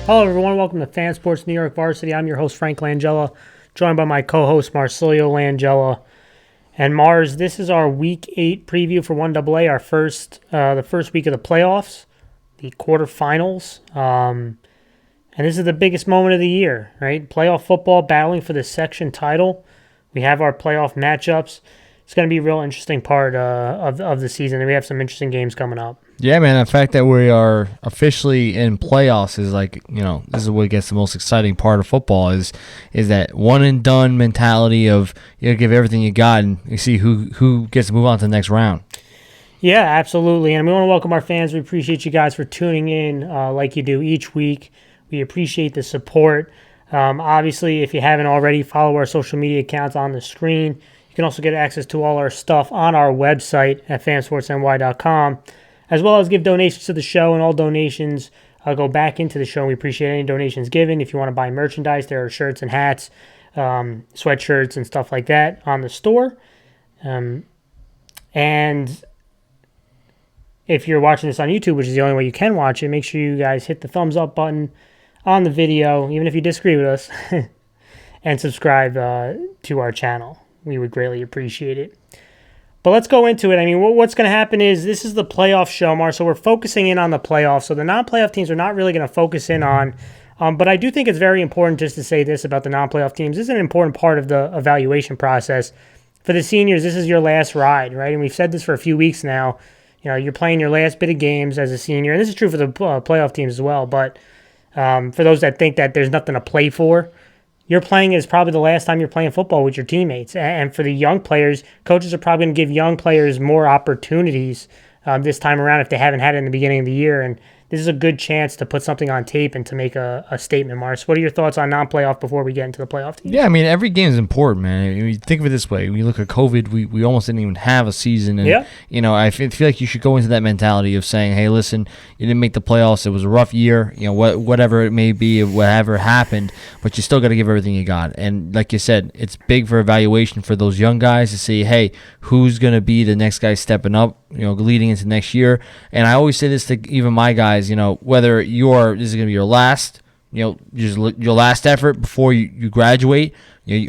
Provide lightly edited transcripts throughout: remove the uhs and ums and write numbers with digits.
Hello, everyone. Welcome to Fan Sports New York Varsity. I'm your host, Frank Langella, joined by my co-host, Marcilio Langella. And Mars, this is our Week 8 preview for 1AA, the first week of the playoffs, the quarterfinals. And this is the biggest moment of the year, right? Playoff football, battling for the section title. We have our playoff matchups. It's going to be a real interesting part of the season, and we have some interesting games coming up. Yeah, man, the fact that we are officially in playoffs is this is what gets the most exciting part of football is that one and done mentality of give everything you got and you see who gets to move on to the next round. Yeah, absolutely. And we want to welcome our fans. We appreciate you guys for tuning in like you do each week. We appreciate the support. Obviously, if you haven't already, follow our social media accounts on the screen. You can also get access to all our stuff on our website at fansportsny.com, as well as give donations to the show, and all donations go back into the show. And we appreciate any donations given. If you want to buy merchandise, there are shirts and hats, sweatshirts and stuff like that on the store. And if you're watching this on YouTube, which is the only way you can watch it, make sure you guys hit the thumbs up button on the video, even if you disagree with us, and subscribe to our channel. We would greatly appreciate it. But let's go into it. I mean, what's going to happen is this is the playoff show, Mar, so we're focusing in on the playoffs. So the non-playoff teams are not really going to focus in on. But I do think it's very important just to say this about the non-playoff teams. This is an important part of the evaluation process. For the seniors, this is your last ride, right? And we've said this for a few weeks now. You're playing your last bit of games as a senior. And this is true for the playoff teams as well. But for those that think that there's nothing to play for, you're playing is probably the last time you're playing football with your teammates. And for the young players, coaches are probably going to give young players more opportunities this time around if they haven't had it in the beginning of the year. And this is a good chance to put something on tape and to make a statement, Mars. What are your thoughts on non-playoff before we get into the playoff team? Yeah, I mean, every game is important, man. You think of it this way. When you look at COVID, we almost didn't even have a season. And, I feel like you should go into that mentality of saying, hey, listen, you didn't make the playoffs. It was a rough year, whatever it may be, whatever happened, but you still got to give everything you got. And like you said, it's big for evaluation for those young guys to see, hey, who's going to be the next guy stepping up, leading into next year. And I always say this to even my guys, whether this is going to be your last, just your last effort before you graduate,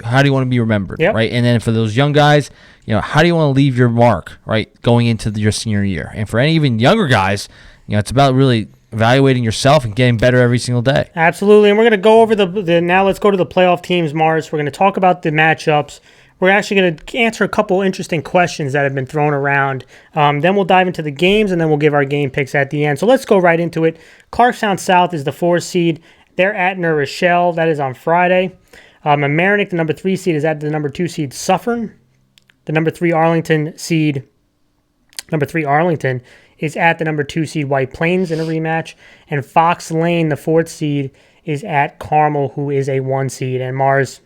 how do you want to be remembered, right? And then for those young guys, how do you want to leave your mark, right, going into your senior year? And for any even younger guys, it's about really evaluating yourself and getting better every single day. Absolutely. And we're going to go over now let's go to the playoff teams, Mars. We're going to talk about the matchups. We're actually going to answer a couple interesting questions that have been thrown around. Then we'll dive into the games, and then we'll give our game picks at the end. So let's go right into it. Clarkstown South is the 4th seed. They're at New Rochelle. That is on Friday. Mamaroneck, the number 3 seed, is at the number 2 seed Suffern. The number 3 Arlington is at the number 2 seed White Plains in a rematch. And Fox Lane, the 4th seed, is at Carmel, who is a 1 seed. And Mars,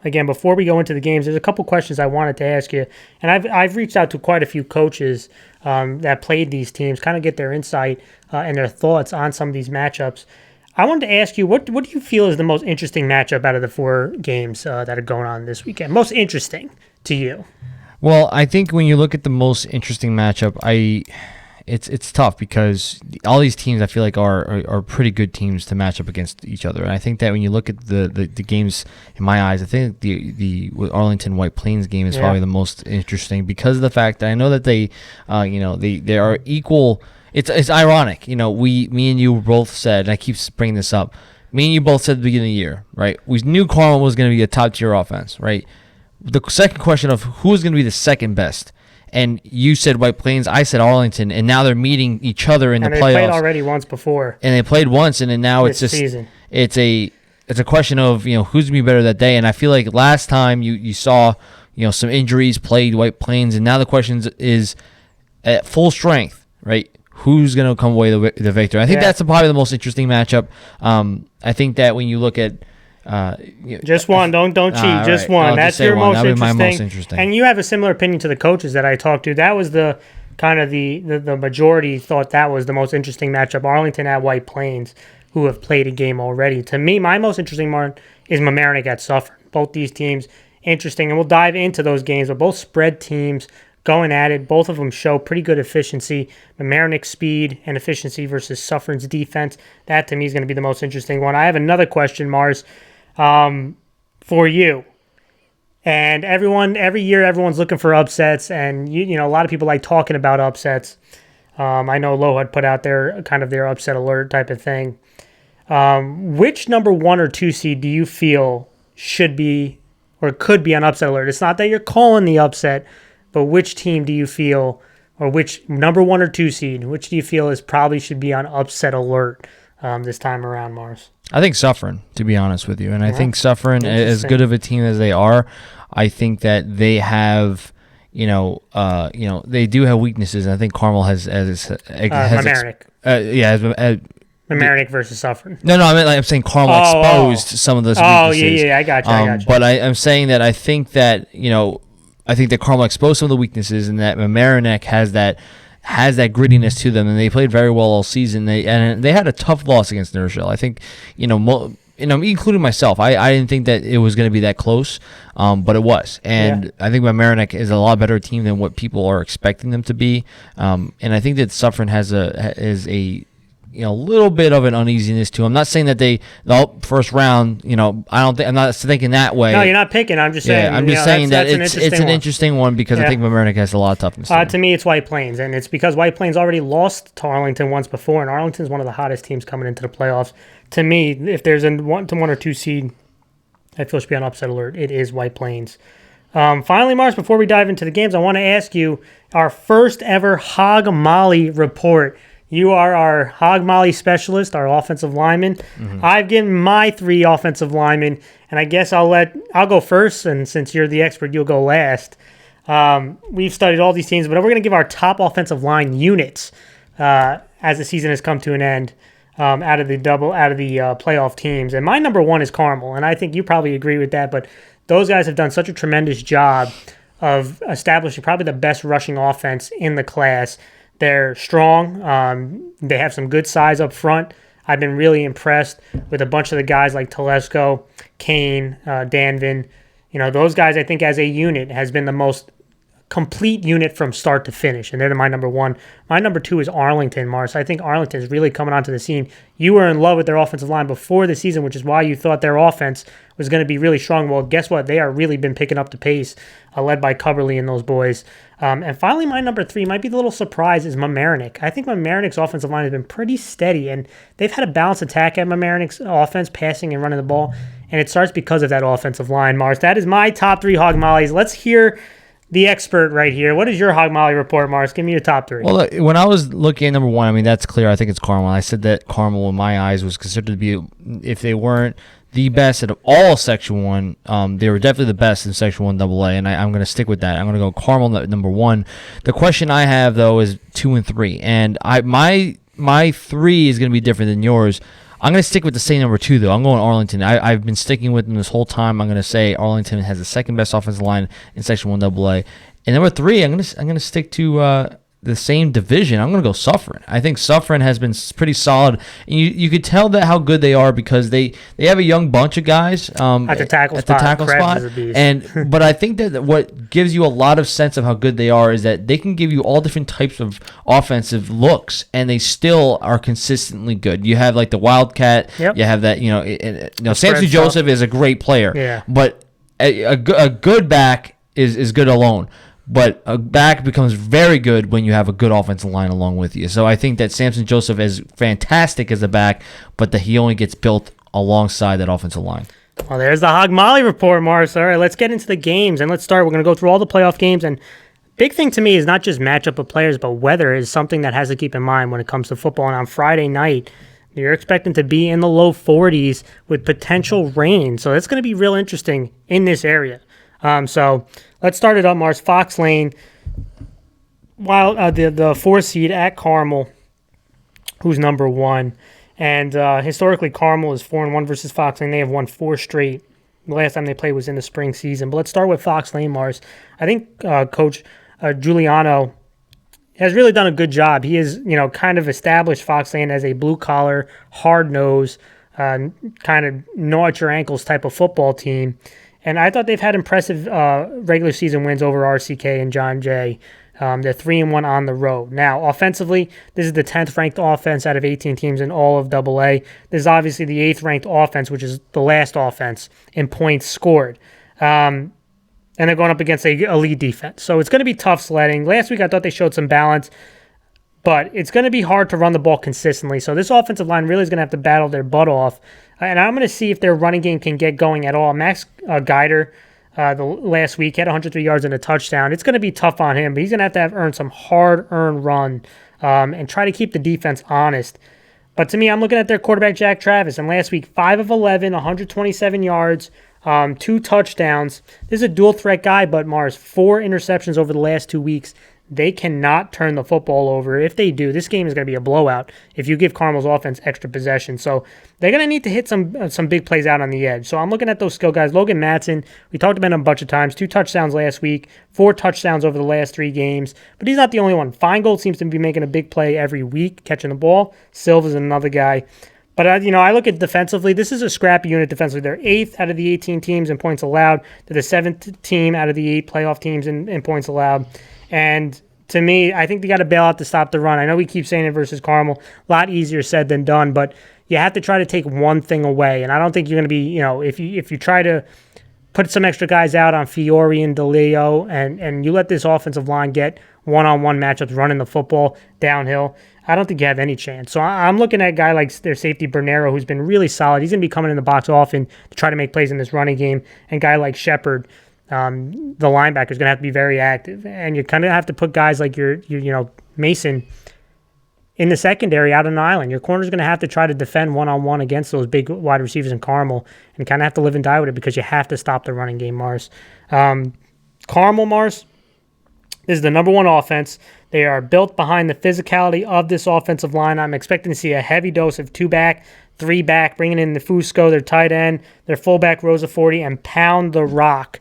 again, before we go into the games, there's a couple questions I wanted to ask you. And I've reached out to quite a few coaches that played these teams, kind of get their insight and their thoughts on some of these matchups. I wanted to ask you, what do you feel is the most interesting matchup out of the 4 games that are going on this weekend? Most interesting to you? Well, I think when you look at the most interesting matchup, it's tough because all these teams I feel like are pretty good teams to match up against each other. And I think that when you look at the games, in my eyes, I think the Arlington White Plains game is probably the most interesting because of the fact that I know that they are equal. It's ironic, me and you both said, and I keep bringing this up. Me and you both said at the beginning of the year, right? We knew Carmel was going to be a top tier offense, right? The second question of who is going to be the second best. And you said White Plains, I said Arlington, and now they're meeting each other in the playoffs. And they played already once before. And they played once, and then now it's just season. It's a question of who's gonna be better that day. And I feel like last time you saw some injuries played White Plains, and now the question is at full strength, right? Who's gonna come away the victor? I think that's probably the most interesting matchup. I think that when you look at just one. Don't cheat. Just one. That's your most interesting. My most interesting. And you have a similar opinion to the coaches that I talked to. That was the kind of the majority thought that was the most interesting matchup. Arlington at White Plains, who have played a game already. To me, my most interesting one is Mamaroneck at Suffern. Both these teams interesting, and we'll dive into those games. But both spread teams, going at it. Both of them show pretty good efficiency. Mamaroneck's speed and efficiency versus Suffern's defense. That, to me, is going to be the most interesting one. I have another question, Mars, for you. And every year, everyone's looking for upsets, and you know a lot of people like talking about upsets. I know Lowe had put out their kind of their upset alert type of thing. Which number 1 or 2 seed do you feel should be or could be on upset alert? It's not that you're calling the upset, but which team do you feel, or which number 1 or 2 seed, which do you feel is probably should be on upset alert this time around, Mars? I think Suffern, to be honest with you, and I think Suffern, as good of a team as they are, I think that they have, they do have weaknesses, and I think Carmel has Mamaroneck. Mamaroneck versus Suffern. No, I'm saying Carmel exposed some of those weaknesses. I got you. But I'm saying that I think that Carmel exposed some of the weaknesses, and that Mamaroneck has that grittiness to them, and they played very well all season. They had a tough loss against Nerschel. I think, including myself, I didn't think that it was going to be that close, but it was. And I think Mamaroneck is a lot better team than what people are expecting them to be. And I think that Suffern is a little bit of an uneasiness to them. I'm not saying that the first round, I'm not thinking that way. No, you're not picking. I'm just saying. Yeah, I'm just saying that it's an interesting one because I think Mamaroneck has a lot of toughness. To me, it's White Plains, and it's because White Plains already lost to Arlington once before, and Arlington's one of the hottest teams coming into the playoffs. To me, if there's a 1 or 2 seed, I feel should be on upset alert, it is White Plains. Finally, Mars, before we dive into the games, I want to ask you our first ever Hog Molly report. You are our Hog Molly specialist, our offensive lineman. Mm-hmm. I've given my 3 offensive linemen, and I guess I'll go first, and since you're the expert, you'll go last. We've studied all these teams, but we're going to give our top offensive line units as the season has come to an end out of the playoff teams. And my number 1 is Carmel, and I think you probably agree with that. But those guys have done such a tremendous job of establishing probably the best rushing offense in the class. They're strong. They have some good size up front. I've been really impressed with a bunch of the guys like Telesco, Kane, Danvin. Those guys, I think, as a unit, has been the most complete unit from start to finish, and they're my number 1. My number 2 is Arlington, Mars. I think Arlington is really coming onto the scene. You were in love with their offensive line before the season, which is why you thought their offense was going to be really strong. Well, guess what? They are really been picking up the pace, led by Coverly and those boys. And finally, my number 3 might be the little surprise is Mamaroneck. I think Mamaroneck's offensive line has been pretty steady, and they've had a balanced attack at Mamaroneck's offense, passing and running the ball, and it starts because of that offensive line, Mars. That is my top 3 Hog Mollies. Let's hear the expert right here. What is your Hog Molly report, Mars? Give me your top 3. Well, when I was looking at number 1, that's clear. I think it's Carmel. I said that Carmel, in my eyes, was considered to be, if they weren't the best at all Section 1, they were definitely the best in Section 1 AA, and I'm going to stick with that. I'm going to go Carmel at number 1. The question I have, though, is 2 and 3, and my 3 is going to be different than yours. I'm going to stick with the same number 2, though. I'm going Arlington. I've been sticking with them this whole time. I'm going to say Arlington has the second best offensive line in Section 1 AA. And number 3, I'm going to stick to the same division. I'm going to go Suffern. I think Suffern has been pretty solid. And you could tell that how good they are because they have a young bunch of guys at the tackle spot. But I think that what gives you a lot of sense of how good they are is that they can give you all different types of offensive looks, and they still are consistently good. You have like the Wildcat. Yep. You have that. Samson Joseph is a great player. Yeah. But a good back is good alone. But a back becomes very good when you have a good offensive line along with you. So I think that Samson Joseph is fantastic as a back, but that he only gets built alongside that offensive line. Well, there's the Hog Molly report, Mars. All right, let's get into the games, and let's start. We're going to go through all the playoff games, and big thing to me is not just matchup of players, but weather is something that has to keep in mind when it comes to football. And on Friday night, you're expecting to be in the low 40s with potential rain. So it's going to be real interesting in this area. So let's start it up, Mars. Fox Lane, while the 4 seed at Carmel, who's number 1. And historically, Carmel is 4-1 versus Fox Lane. They have won 4 straight. The last time they played was in the spring season. But let's start with Fox Lane, Mars. I think Coach Giuliano has really done a good job. He has, kind of established Fox Lane as a blue-collar, hard-nosed, kind of gnaw-at-your-ankles type of football team. And I thought they've had impressive regular season wins over RCK and John Jay. They're 3-1 on the road. Now, offensively, this is the 10th ranked offense out of 18 teams in all of AA. This is obviously the 8th ranked offense, which is the last offense in points scored. And they're going up against a elite defense. So it's going to be tough sledding. Last week, I thought they showed some balance, but it's going to be hard to run the ball consistently. So this offensive line really is going to have to battle their butt off. And I'm going to see if their running game can get going at all. Max Geider, the last week, had 103 yards and a touchdown. It's going to be tough on him, but he's going to have earned some hard-earned run and try to keep the defense honest. But to me, I'm looking at their quarterback, Jack Travis, and last week, 5 of 11, 127 yards, 2 touchdowns. This is a dual-threat guy, but Mars, 4 interceptions over the last 2 weeks. They cannot turn the football over. If they do, this game is going to be a blowout if you give Carmel's offense extra possession. So they're going to need to hit some big plays out on the edge. So I'm looking at those skill guys. Logan Matson, we talked about him a bunch of times. 2 touchdowns last week, 4 touchdowns over the last 3 games. But he's not the only one. Feingold seems to be making a big play every week, catching the ball. Silva's another guy. But, I look at defensively. This is a scrappy unit defensively. They're 8th out of the 18 teams in points allowed. They're the 7th team out of the 8 playoff teams in points allowed. And to me, I think they got to bail out to stop the run. I know we keep saying it versus Carmel. A lot easier said than done, but you have to try to take one thing away. And I don't think you're going to be, if you try to put some extra guys out on Fiore and DeLeo and you let this offensive line get one-on-one matchups running the football downhill, I don't think you have any chance. So I'm looking at a guy like their safety Bernero, who's been really solid. He's going to be coming in the box often to try to make plays in this running game. And a guy like Shepard, the linebacker, is going to have to be very active. And you kind of have to put guys like your Mason in the secondary out on an island. Your corner's going to have to try to defend one-on-one against those big wide receivers in Carmel and kind of have to live and die with it because you have to stop the running game, Mars. Carmel, Mars, this is the number 1 offense. They are built behind the physicality of this offensive line. I'm expecting to see a heavy dose of 2 back, 3 back, bringing in the Fusco, their tight end, their fullback, Rosa 40, and pound the rock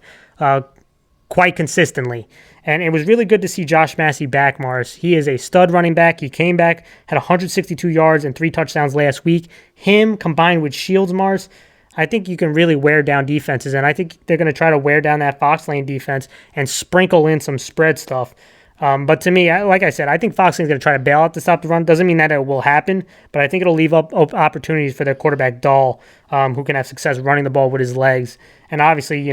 quite consistently. And it was really good to see Josh Massey back, Mars. He is a stud running back. He came back, had 162 yards and 3 touchdowns last week. Him combined with Shields, Mars, I think you can really wear down defenses, and I think they're going to try to wear down that Fox Lane defense and sprinkle in some spread stuff. But to me, like I said, I think Fox Lane's going to try to bail out to stop the run. Doesn't mean that it will happen, but I think it'll leave up opportunities for their quarterback, Dahl, who can have success running the ball with his legs. And obviously,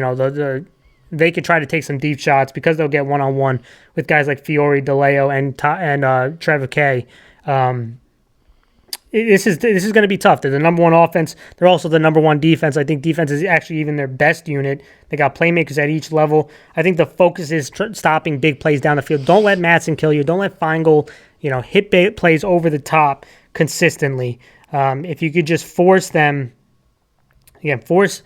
they could try to take some deep shots because they'll get one-on-one with guys like Fiore, DeLeo, and Trevor Kay. This is going to be tough. They're the number 1 offense. They're also the number 1 defense. I think defense is actually even their best unit. They got playmakers at each level. I think the focus is stopping big plays down the field. Don't let Matson kill you. Don't let Feingold, hit big plays over the top consistently. If you could just force them, force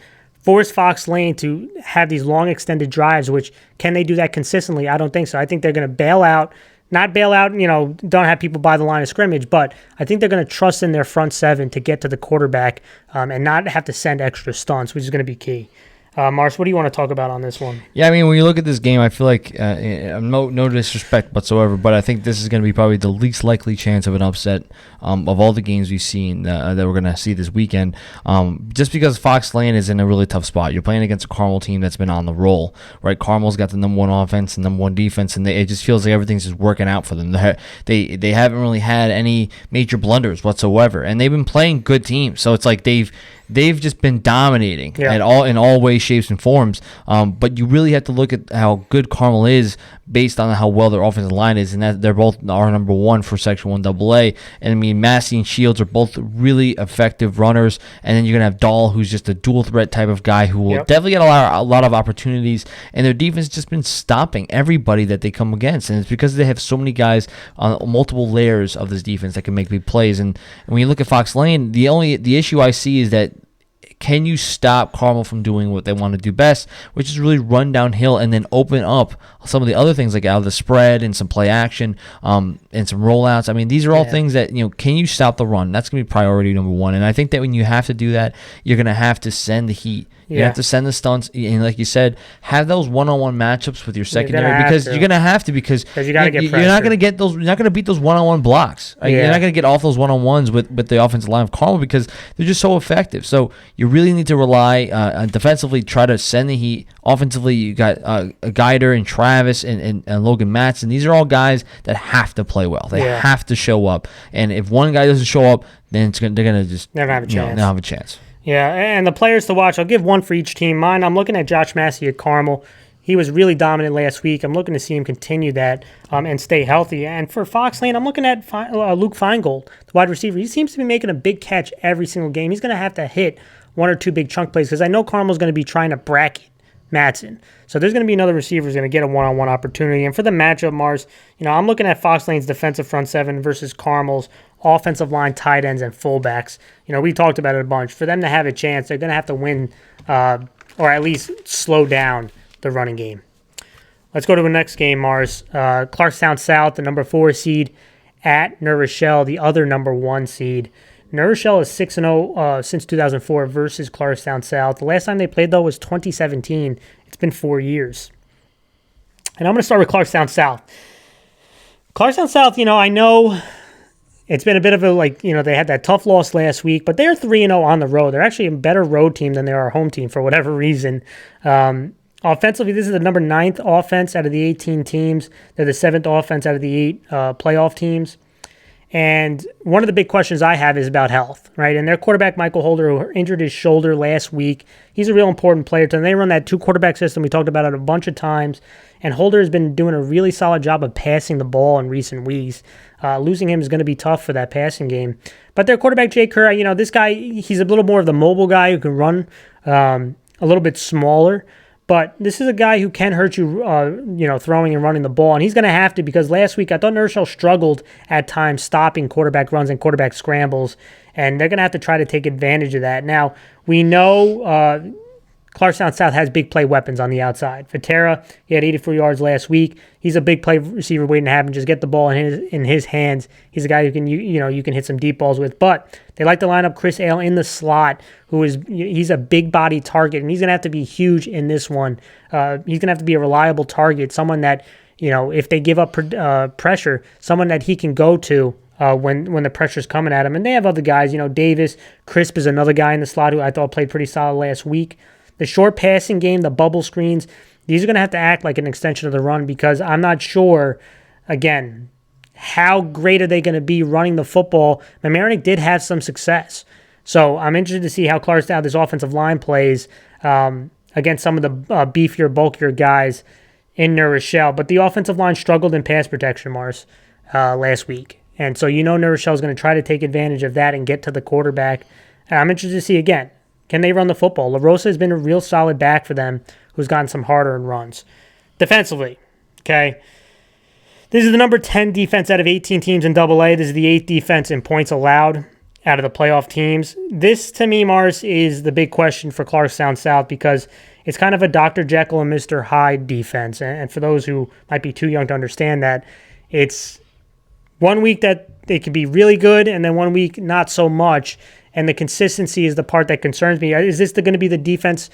Fox Lane to have these long extended drives, which can they do that consistently? I don't think so. I think they're going to bail out. Not bail out, don't have people by the line of scrimmage, but I think they're going to trust in their front 7 to get to the quarterback and not have to send extra stunts, which is going to be key. Mars, what do you want to talk about on this one? Yeah, I mean, when you look at this game, I feel like no disrespect whatsoever, but I think this is going to be probably the least likely chance of an upset of all the games we've seen that we're going to see this weekend. Just because Fox Lane is in a really tough spot. You're playing against a Carmel team that's been on the roll, right? Carmel's got the number 1 offense and number 1 defense, and it just feels like everything's just working out for them. They haven't really had any major blunders whatsoever, and they've been playing good teams. So it's like they've just been dominating in all ways, shapes, and forms. But you really have to look at how good Carmel is based on how well their offensive line is, and that they're both our number 1 for Section 1 AA. And I mean, Massey and Shields are both really effective runners, and then you're gonna have Dahl, who's just a dual threat type of guy who will definitely get a lot of opportunities. And their defense has just been stopping everybody that they come against, and it's because they have so many guys on multiple layers of this defense that can make big plays. And when you look at Fox Lane, the issue I see is that, can you stop Carmel from doing what they want to do best, which is really run downhill and then open up some of the other things like out of the spread and some play action and some rollouts? I mean, these are all things that, can you stop the run? That's going to be priority number 1. And I think that when you have to do that, you're going to have to send the heat You have to send the stunts, and like you said, have those one-on-one matchups with your secondary because you're gonna have to because you gotta get pressure. You're not gonna get those. You're not gonna beat those one-on-one blocks. You're not gonna get off those one-on-ones with the offensive line of Carmel because they're just so effective. So you really need to rely on defensively, try to send the heat. Offensively, you got Guider and Travis and Logan Matson. These are all guys that have to play well. They have to show up. And if one guy doesn't show up, then they're gonna just never have a chance. Never have a chance. Yeah, and the players to watch, I'll give one for each team. Mine, I'm looking at Josh Massey at Carmel. He was really dominant last week. I'm looking to see him continue that and stay healthy. And for Fox Lane, I'm looking at Luke Feingold, the wide receiver. He seems to be making a big catch every single game. He's going to have to hit one or two big chunk plays because I know Carmel's going to be trying to bracket Matson. So there's going to be another receiver who's going to get a one-on-one opportunity. And for the matchup, Mars, I'm looking at Fox Lane's defensive front seven versus Carmel's offensive line, tight ends, and fullbacks. We talked about it a bunch. For them to have a chance, they're going to have to win or at least slow down the running game. Let's go to the next game, Mars. Clarkstown South, the number 4 seed, at New Rochelle, the other number 1 seed. New Rochelle is 6-0 since 2004 versus Clarkstown South. The last time they played, though, was 2017. It's been 4 years. And I'm going to start with Clarkstown South. Clarkstown South, I know it's been a bit of a, they had that tough loss last week, but they're 3-0 on the road. They're actually a better road team than they are a home team for whatever reason. Offensively, this is the number 9th offense out of the 18 teams. They're the 7th offense out of the 8 playoff teams. And one of the big questions I have is about health, right? And their quarterback, Michael Holder, who injured his shoulder last week, he's a real important player to them. They run that 2-quarterback system. We talked about it a bunch of times. And Holder has been doing a really solid job of passing the ball in recent weeks. Losing him is going to be tough for that passing game. But their quarterback, Jay Kerr, this guy, he's a little more of the mobile guy who can run a little bit smaller. But this is a guy who can hurt you, throwing and running the ball. And he's going to have to because last week I thought New Rochelle struggled at times stopping quarterback runs and quarterback scrambles. And they're going to have to try to take advantage of that. Now, we know Clarkstown South has big play weapons on the outside. Fatera, he had 84 yards last week. He's a big play receiver waiting to happen. Just get the ball in his hands. He's a guy who can you can hit some deep balls with. But they like to line up Chris Ale in the slot, he's a big body target, and he's going to have to be huge in this one. He's going to have to be a reliable target, someone that, if they give up pressure, someone that he can go to when the pressure's coming at him. And they have other guys, Davis, Crisp is another guy in the slot who I thought played pretty solid last week. The short passing game, the bubble screens, these are going to have to act like an extension of the run because I'm not sure, again, how great are they going to be running the football. Mamaroneck did have some success. So I'm interested to see how Clarkstown, this offensive line, plays against some of the beefier, bulkier guys in New Rochelle. But the offensive line struggled in pass protection, Mars, last week. And so New Rochelle is going to try to take advantage of that and get to the quarterback. I'm interested to see, again, can they run the football? LaRosa has been a real solid back for them who's gotten some harder in runs. Defensively, okay, this is the number 10 defense out of 18 teams in AA. This is the 8th defense in points allowed out of the playoff teams. This, to me, Mars, is the big question for Clarkstown South because it's kind of a Dr. Jekyll and Mr. Hyde defense. And for those who might be too young to understand that, it's one week that they could be really good and then one week not so much. And the consistency is the part that concerns me. Is this going to be the defense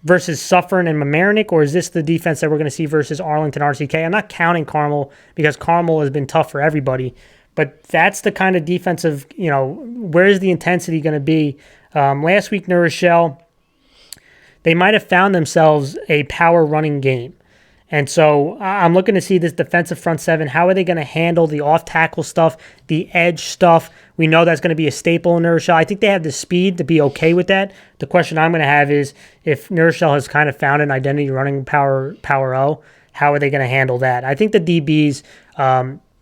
versus Suffern and Mamaroneck, or is this the defense that we're going to see versus Arlington RCK? I'm not counting Carmel because Carmel has been tough for everybody. But that's the kind of defensive, where's the intensity going to be? Last week, New Rochelle, they might have found themselves a power running game. And so I'm looking to see this defensive front seven. How are they going to handle the off-tackle stuff, the edge stuff? We know that's going to be a staple in New Rochelle. I think they have the speed to be okay with that. The question I'm going to have is if New Rochelle has kind of found an identity running power O, how are they going to handle that? I think the DBs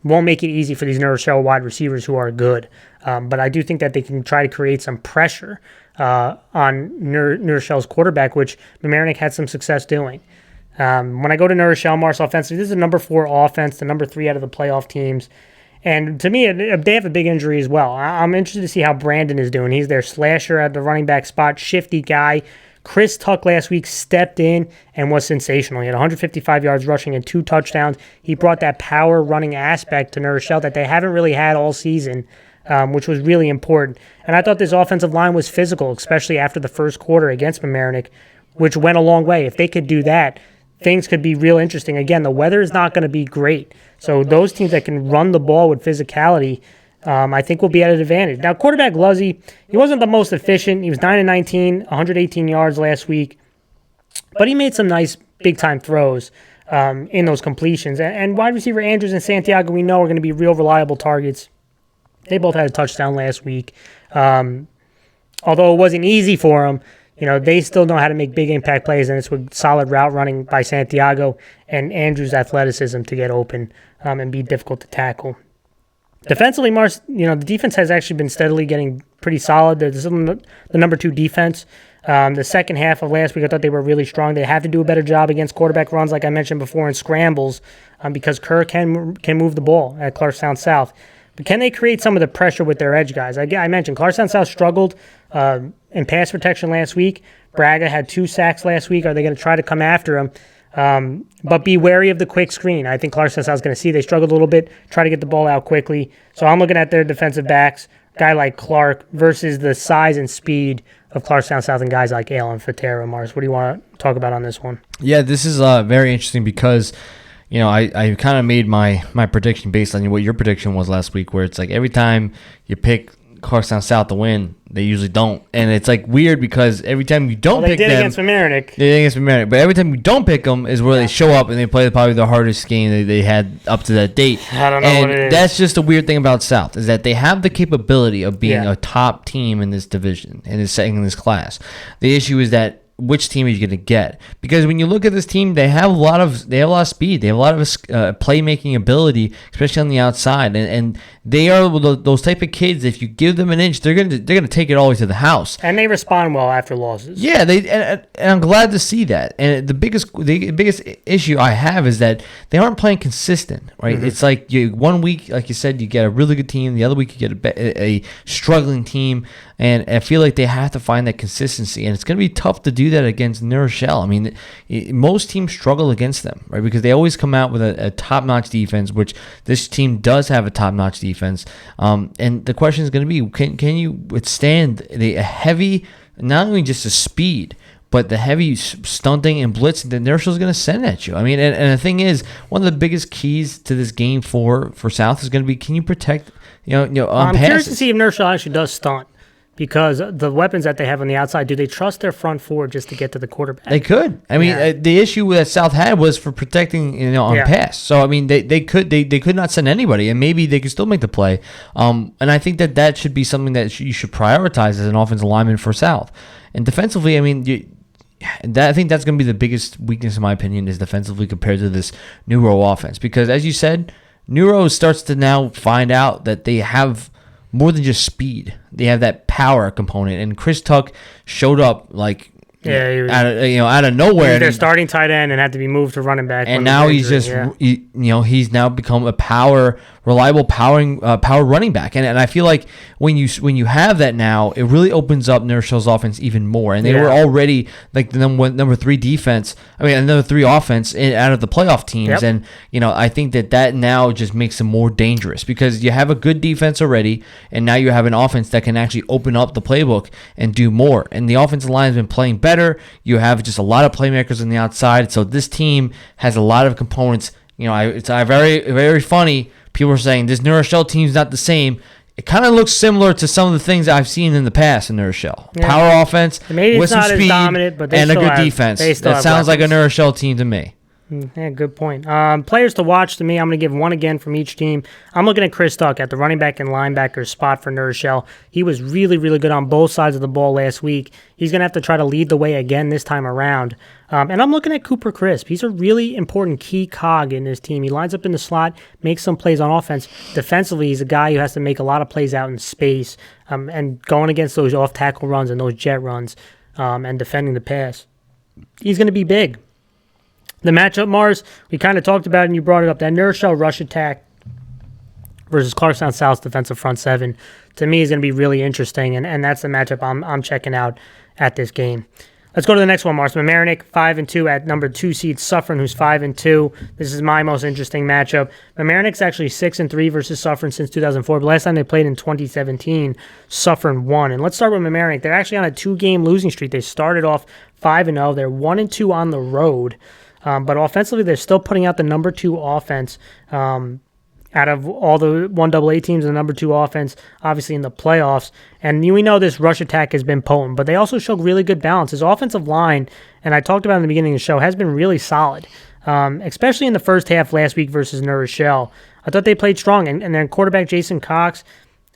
won't make it easy for these New Rochelle wide receivers who are good. But I do think that they can try to create some pressure on New Rochelle's quarterback, which Mamaroneck had some success doing. When I go to New Rochelle, Mars offensively, this is the number 4 offense, the number 3 out of the playoff teams. And to me, they have a big injury as well. I'm interested to see how Brandon is doing. He's their slasher at the running back spot, shifty guy. Chris Tuck last week stepped in and was sensational. He had 155 yards rushing and 2 touchdowns. He brought that power running aspect to New Rochelle that they haven't really had all season. which was really important. And I thought this offensive line was physical, especially after the first quarter against Mamaroneck, which went a long way. If they could do that, things could be real interesting. Again, the weather is not going to be great. So those teams that can run the ball with physicality, I think will be at an advantage. Now, quarterback Luzzy, he wasn't the most efficient. He was 9-19, 118 yards last week. But he made some nice big-time throws in those completions. And wide receiver Andrews and Santiago, we know, are going to be real reliable targets. They both had a touchdown last week. Although it wasn't easy for them, they still know how to make big impact plays, and it's with solid route running by Santiago and Andrews' athleticism to get open and be difficult to tackle. Defensively, Mars, the defense has actually been steadily getting pretty solid. They're the number 2 defense. The second half of last week, I thought they were really strong. They have to do a better job against quarterback runs, like I mentioned before, and scrambles, because Kerr can move the ball at Clarkstown South. But can they create some of the pressure with their edge guys? I mentioned Clarkstown South struggled in pass protection last week. Braga had 2 sacks last week. Are they going to try to come after him? But be wary of the quick screen. I think Clarkstown South is going to see they struggled a little bit, try to get the ball out quickly. So I'm looking at their defensive backs, guy like Clark versus the size and speed of Clarkstown South and guys like Ale and Fatera. Mars, what do you want to talk about on this one? Yeah, this is very interesting because I kind of made my prediction based on what your prediction was last week, where it's like every time you pick Clarkstown South to win, they usually don't. And it's like weird because every time you don't pick them. They did against Mamaroneck. They did against Mamaroneck. But every time you don't pick them is where they show up and they play probably the hardest game they had up to that date. I don't know and what it is. That's just the weird thing about South, is that they have the capability of being a top team in this division, in this class. The issue is that which team are you going to get? Because when you look at this team, they have a lot of speed. They have a lot of playmaking ability, especially on the outside, and they are those type of kids. If you give them an inch, they're going to take it all the way to the house. And they respond well after losses. Yeah, and I'm glad to see that. And the biggest issue I have is that they aren't playing consistent, right? Mm-hmm. It's like 1 week, like you said, you get a really good team. The other week you get a struggling team. And I feel like they have to find that consistency. And it's going to be tough to do that against New Rochelle. I mean, most teams struggle against them, right? Because they always come out with a top-notch defense, which this team does have a top-notch defense. And the question is going to be, can you withstand the heavy, not only just the speed, but the heavy stunting and blitz that New Rochelle's going to send at you? I mean, and the thing is, one of the biggest keys to this game for South is going to be, can you protect, I'm curious to see if New Rochelle actually does stunt. Because the weapons that they have on the outside, do they trust their front four just to get to the quarterback? They could. I mean, the issue that South had was for protecting, on pass. So I mean, they could not send anybody, and maybe they could still make the play. And I think that should be something that you should prioritize as an offensive lineman for South. And defensively, I mean, I think that's going to be the biggest weakness, in my opinion, is defensively compared to this New Row offense. Because as you said, New Row starts to now find out that they have more than just speed. They have that power component, and Chris Tuck showed up like out of nowhere. They're starting tight end and had to be moved to running back. And now he's just he's now become a reliable power running back. And I feel like when you have that now, it really opens up New Rochelle's offense even more. And they were already like the number 3 defense. I mean, number 3 offense out of the playoff teams. Yep. And I think that now just makes them more dangerous because you have a good defense already, and now you have an offense that can actually open up the playbook and do more. And the offensive line has been playing better. You have just a lot of playmakers on the outside. So this team has a lot of components. It's very, very funny. People are saying this New Rochelle team's not the same. It kind of looks similar to some of the things I've seen in the past in New Rochelle. Yeah. Power offense with some speed dominant, but and a good defense. That sounds like a New Rochelle team to me. Yeah, good point. Players to watch to me, I'm going to give one again from each team. I'm looking at Chris Tuck at the running back and linebacker spot for New Rochelle. He was really, really good on both sides of the ball last week. He's going to have to try to lead the way again this time around. And I'm looking at Cooper Crisp. He's a really important key cog in this team. He lines up in the slot, makes some plays on offense. Defensively, he's a guy who has to make a lot of plays out in space and going against those off-tackle runs and those jet runs and defending the pass. He's going to be big. The matchup, Mars, we kind of talked about it and you brought it up. That New Rochelle rush attack versus Clarkstown South's defensive front 7, to me, is going to be really interesting, and that's the matchup I'm checking out at this game. Let's go to the next one, Mars. Mamaroneck, 5-2 at number 2 seed Suffern, who's 5-2. This is my most interesting matchup. Mamaroneck's actually 6-3 versus Suffern since 2004, but last time they played in 2017, Suffern won. And let's start with Mamaroneck. They're actually on a 2-game losing streak. They started off 5-0. They're 1-2 on the road. But offensively, they're still putting out the number 2 offense. Out of all the 1AA teams, the number 2 offense, obviously in the playoffs. And we know this rush attack has been potent, but they also showed really good balance. His offensive line, and I talked about in the beginning of the show, has been really solid, especially in the first half last week versus New Rochelle. I thought they played strong. And then quarterback Jason Cox,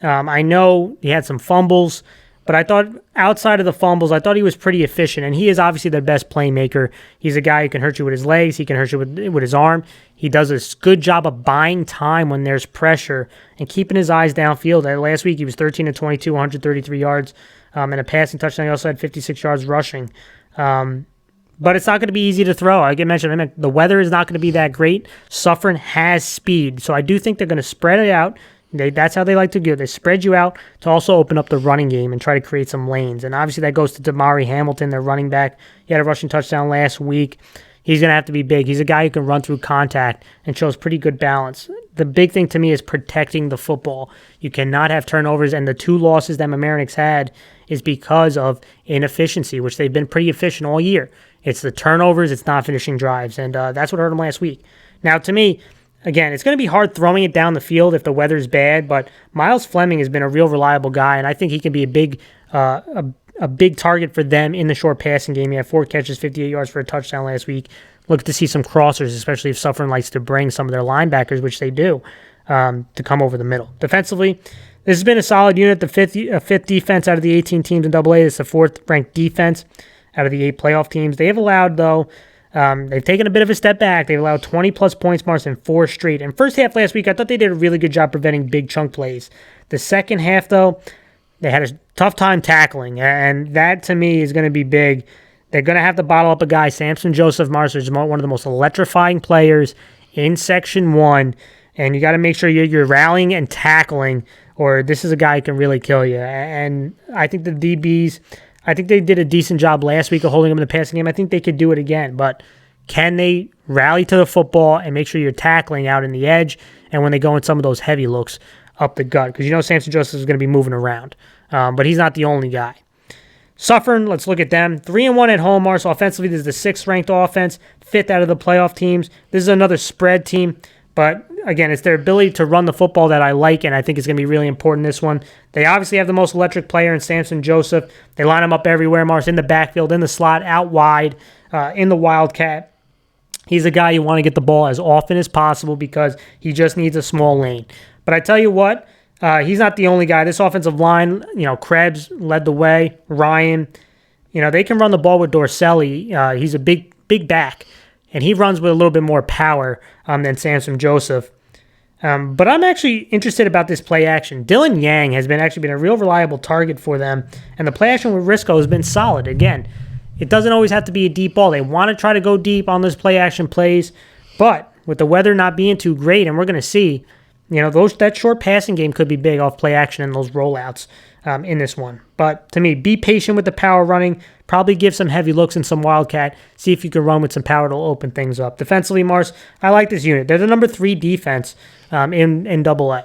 I know he had some fumbles, but I thought outside of the fumbles, I thought he was pretty efficient, and he is obviously their best playmaker. He's a guy who can hurt you with his legs. He can hurt you with his arm. He does a good job of buying time when there's pressure and keeping his eyes downfield. Last week, he was 13-22, 133 yards, and a passing touchdown. He also had 56 yards rushing. But it's not going to be easy to throw. I mentioned the weather is not going to be that great. Suffern has speed, so I do think they're going to spread it out. That's how they like to do it. They spread you out to also open up the running game and try to create some lanes. And obviously that goes to Damari Hamilton, their running back. He had a rushing touchdown last week. He's going to have to be big. He's a guy who can run through contact and shows pretty good balance. The big thing to me is protecting the football. You cannot have turnovers, and the 2 losses that Mamaroneck's had is because of inefficiency, which they've been pretty efficient all year. It's the turnovers, it's not finishing drives, and that's what hurt them last week. Now, to me, again, it's going to be hard throwing it down the field if the weather's bad, but Miles Fleming has been a real reliable guy, and I think he can be a big target for them in the short passing game. He had 4 catches, 58 yards for a touchdown last week. Look to see some crossers, especially if Suffern likes to bring some of their linebackers, which they do, to come over the middle. Defensively, this has been a solid unit, the fifth defense out of the 18 teams in AA. It's the 4th-ranked defense out of the 8 playoff teams. They have allowed, though, they've taken a bit of a step back. They've allowed 20-plus points marks in 4 straight. And first half last week, I thought they did a really good job preventing big chunk plays. The second half, though, they had a tough time tackling, and that, to me, is going to be big. They're going to have to bottle up a guy, Samson Joseph Marster, is one of the most electrifying players in Section 1, and you got to make sure you're rallying and tackling, or this is a guy who can really kill you. And I think the DBs, I think they did a decent job last week of holding him in the passing game. I think they could do it again, but can they rally to the football and make sure you're tackling out in the edge and when they go in some of those heavy looks up the gut? Because you know Samson Joseph is going to be moving around, but he's not the only guy. Suffern, let's look at them. 3-1 at home, Mars. Offensively, this is the 6th-ranked offense, 5th out of the playoff teams. This is another spread team, but again, it's their ability to run the football that I like, and I think it's going to be really important in this one. They obviously have the most electric player in Samson Joseph. They line him up everywhere, Mars, in the backfield, in the slot, out wide, in the wildcat. He's a guy you want to get the ball as often as possible because he just needs a small lane. But I tell you what, he's not the only guy. This offensive line, Krebs led the way. Ryan, they can run the ball with Dorselli. He's a big back, and he runs with a little bit more power than Samson Joseph. But I'm actually interested about this play action. Dylan Yang has been a real reliable target for them, and the play action with Risco has been solid. Again, it doesn't always have to be a deep ball. They want to try to go deep on those play action plays, but with the weather not being too great, and we're going to see, that short passing game could be big off play action and those rollouts in this one. But to me, be patient with the power running. Probably give some heavy looks and some wildcat. See if you can run with some power to open things up. Defensively, Mars, I like this unit. They're the number 3 defense in AA.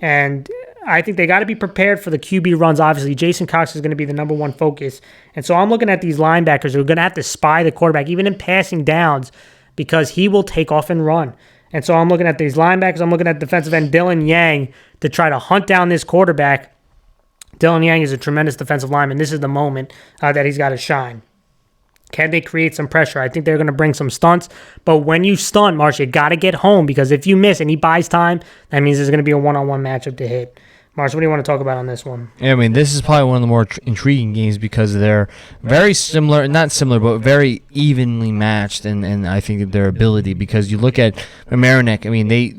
And I think they got to be prepared for the QB runs. Obviously, Jason Cox is going to be the number 1 focus. And so I'm looking at these linebackers who are going to have to spy the quarterback, even in passing downs, because he will take off and run. And so I'm looking at these linebackers. I'm looking at defensive end Dylan Yang to try to hunt down this quarterback. Dylan Yang is a tremendous defensive lineman. This is the moment that he's got to shine. Can they create some pressure? I think they're going to bring some stunts. But when you stunt, Marsh, you got to get home, because if you miss and he buys time, that means there's going to be a one-on-one matchup to hit. Mars, what do you want to talk about on this one? Yeah, this is probably one of the more intriguing games because they're very similar, not similar, but very evenly matched in I think their ability. Because you look at Mamaroneck, they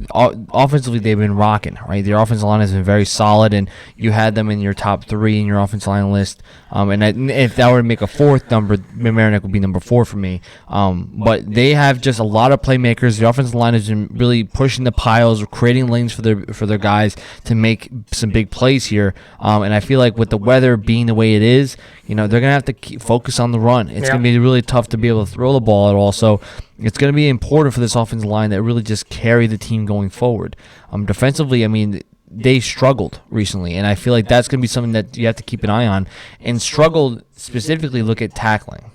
offensively they've been rocking, right? Their offensive line has been very solid, and you had them in your top 3 in your offensive line list. If that were to make a 4th number, Mamaroneck would be number 4 for me. But they have just a lot of playmakers. The offensive line has been really pushing the piles, creating lanes for their guys to make some big plays here. And I feel like with the weather being the way it is, they're going to have to focus on the run. It's going to be really tough to be able to throw the ball at all. So it's going to be important for this offensive line that really just carry the team going forward. Defensively, I mean, they struggled recently, and I feel like that's going to be something that you have to keep an eye on. And struggled specifically, look at tackling.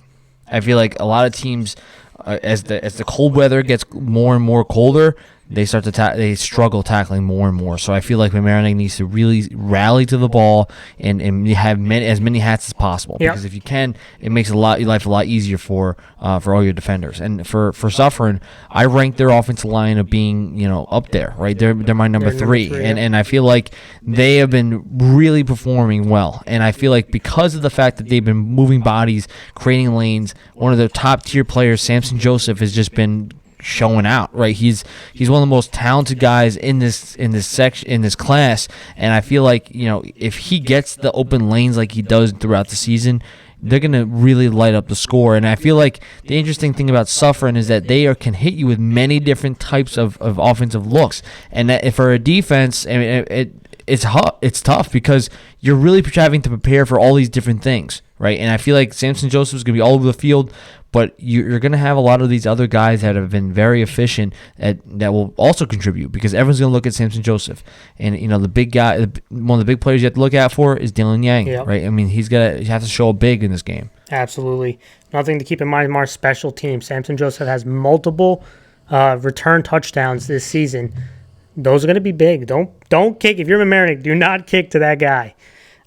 I feel like a lot of teams, as the cold weather gets more and more colder, they struggle tackling more and more. So I feel like Mamaroneck needs to really rally to the ball and have as many hats as possible. Because if you can, it makes your life a lot easier for all your defenders. And for Suffern, I rank their offensive line of being up there, right? They're my number three. And I feel like they have been really performing well. And I feel like because of the fact that they've been moving bodies, creating lanes, one of their top tier players, Samson Joseph, has just been showing out, right? He's one of the most talented guys in this class, and I feel like if he gets the open lanes like he does throughout the season, they're gonna really light up the score. And I feel like the interesting thing about Suffern is that they can hit you with many different types of offensive looks, and that for a defense, I mean, it's tough because you're really having to prepare for all these different things, right? And I feel like Samson Joseph is going to be all over the field, but you're going to have a lot of these other guys that have been very efficient that will also contribute, because everyone's going to look at Samson Joseph. And, the big guy, one of the big players you have to look out for is Dylan Yang, right? I mean, you have to show up big in this game. Absolutely. Nothing to keep in mind, Mars, special teams. Samson Joseph has multiple return touchdowns this season. Those are going to be big. Don't kick. If you're Mamaroneck, do not kick to that guy.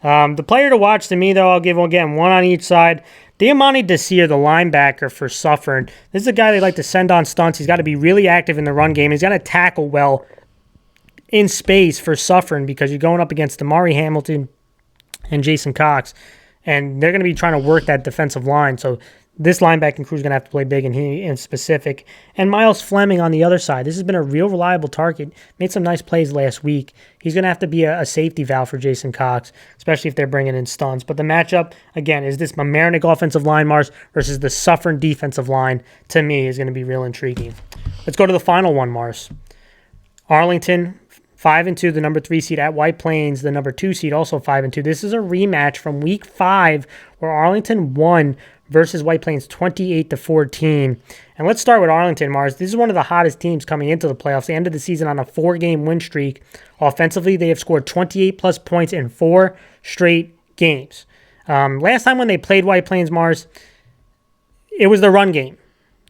The player to watch to me, though, I'll give again one on each side. Diamante Desir, the linebacker for Suffern. This is a guy they like to send on stunts. He's got to be really active in the run game. He's got to tackle well in space for Suffern, because you're going up against Damari Hamilton and Jason Cox, and they're going to be trying to work that defensive line. So this linebacking crew is going to have to play big in specific. And Miles Fleming on the other side. This has been a real reliable target. Made some nice plays last week. He's going to have to be a safety valve for Jason Cox, especially if they're bringing in stunts. But the matchup, again, is this Mamaroneck offensive line, Mars, versus the Suffern defensive line, to me, is going to be real intriguing. Let's go to the final one, Mars. Arlington, 5-2, the number 3 seed at White Plains, the number 2 seed, also 5-2. This is a rematch from Week 5, where Arlington won versus White Plains 28-14. And let's start with Arlington, Mars. This is one of the hottest teams coming into the playoffs. They ended the season on a 4-game win streak. Offensively, they have scored 28-plus points in 4 straight games. Last time when they played White Plains, Mars, it was the run game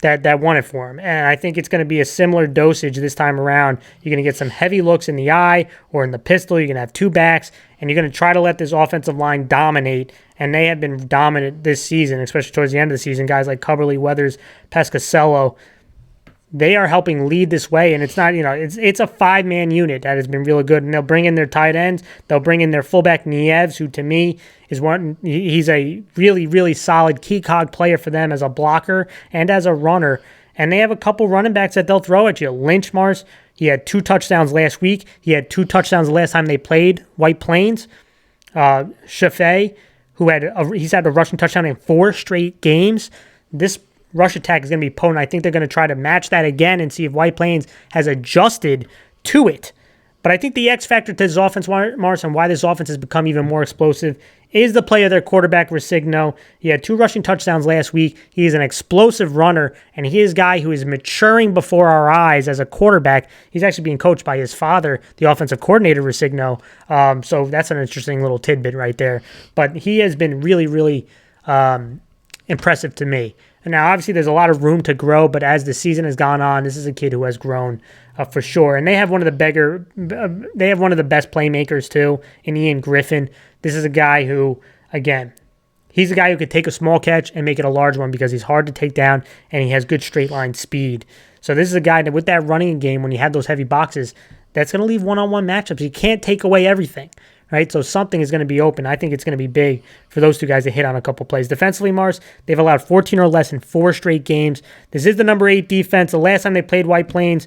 that won it for them. And I think it's going to be a similar dosage this time around. You're going to get some heavy looks in the eye or in the pistol. You're going to have 2 backs, and you're going to try to let this offensive line dominate. And they have been dominant this season, especially towards the end of the season. Guys like Coverly, Weathers, Pescasello, they are helping lead this way. And it's not, it's a 5-man unit that has been really good. And they'll bring in their tight ends. They'll bring in their fullback, Nieves, who to me is he's a really, really solid key cog player for them as a blocker and as a runner. And they have a couple running backs that they'll throw at you. Lynch, Mars, he had 2 touchdowns last week. He had 2 touchdowns the last time they played White Plains. Chaffee, he's had a rushing touchdown in 4 straight games. This rush attack is going to be potent. I think they're going to try to match that again and see if White Plains has adjusted to it. But I think the X factor to this offense, Mars, and why this offense has become even more explosive is the play of their quarterback, Resigno. He had 2 rushing touchdowns last week. He is an explosive runner, and he is a guy who is maturing before our eyes as a quarterback. He's actually being coached by his father, the offensive coordinator, Resigno. So that's an interesting little tidbit right there. But he has been really, really impressive to me. And now, obviously, there's a lot of room to grow, but as the season has gone on, this is a kid who has grown for sure. And they have one of the best playmakers too in Ian Griffin. This is a guy who, again, he's a guy who could take a small catch and make it a large one because he's hard to take down and he has good straight line speed. So this is a guy that with that running game, when you have those heavy boxes, that's going to leave one-on-one matchups. You can't take away everything, right? So something is going to be open. I think it's going to be big for those 2 guys to hit on a couple plays. Defensively, Mars, they've allowed 14 or less in 4 straight games. This is the number 8 defense. The last time they played White Plains,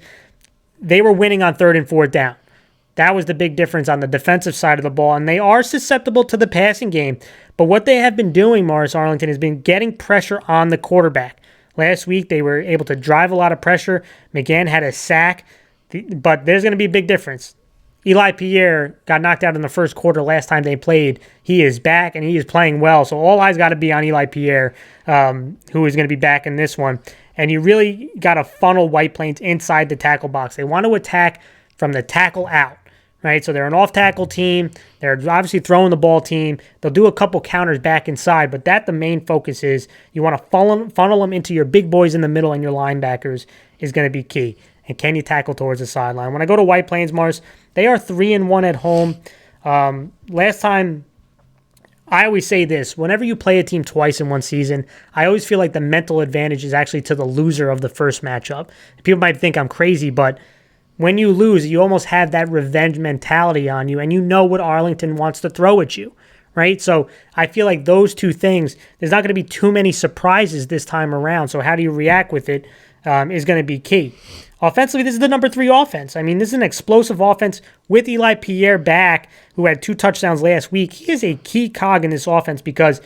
they were winning on 3rd and 4th down. That was the big difference on the defensive side of the ball, and they are susceptible to the passing game. But what they have been doing, Morris Arlington, has been getting pressure on the quarterback. Last week, they were able to drive a lot of pressure. McGann had a sack, but there's going to be a big difference. Eli Pierre got knocked out in the first quarter last time they played. He is back, and he is playing well. So all eyes got to be on Eli Pierre, who is going to be back in this one. And you really got to funnel White Plains inside the tackle box. They want to attack from the tackle out, right? So they're an off-tackle team. They're obviously throwing the ball team. They'll do a couple counters back inside, but the main focus is you want to funnel them into your big boys in the middle and your linebackers is going to be key. And can you tackle towards the sideline? When I go to White Plains, Mars, they are 3-1 at home. Last time, I always say this, whenever you play a team twice in one season, I always feel like the mental advantage is actually to the loser of the first matchup. People might think I'm crazy, but when you lose, you almost have that revenge mentality on you, and you know what Arlington wants to throw at you, right? So I feel like those two things, there's not going to be too many surprises this time around, so how do you react with it is going to be key. Offensively, this is the number 3 offense. I mean, this is an explosive offense with Eli Pierre back, who had 2 touchdowns last week. He is a key cog in this offense because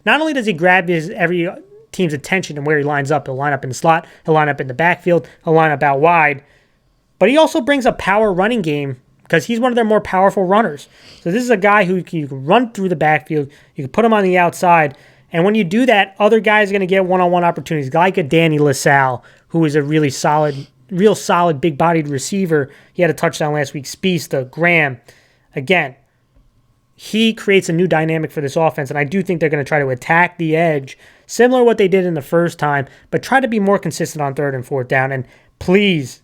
not only does he grab every team's attention and where he lines up, he'll line up in the slot, he'll line up in the backfield, he'll line up out wide, but he also brings a power running game because he's one of their more powerful runners. So this is a guy who you can run through the backfield, you can put him on the outside, and when you do that, other guys are going to get one-on-one opportunities, like a Danny LaSalle, who is a real solid, big-bodied receiver. He had a touchdown last week. Spiesta, Graham. Again, he creates a new dynamic for this offense, and I do think they're going to try to attack the edge, similar to what they did in the first time, but try to be more consistent on 3rd and 4th down, and please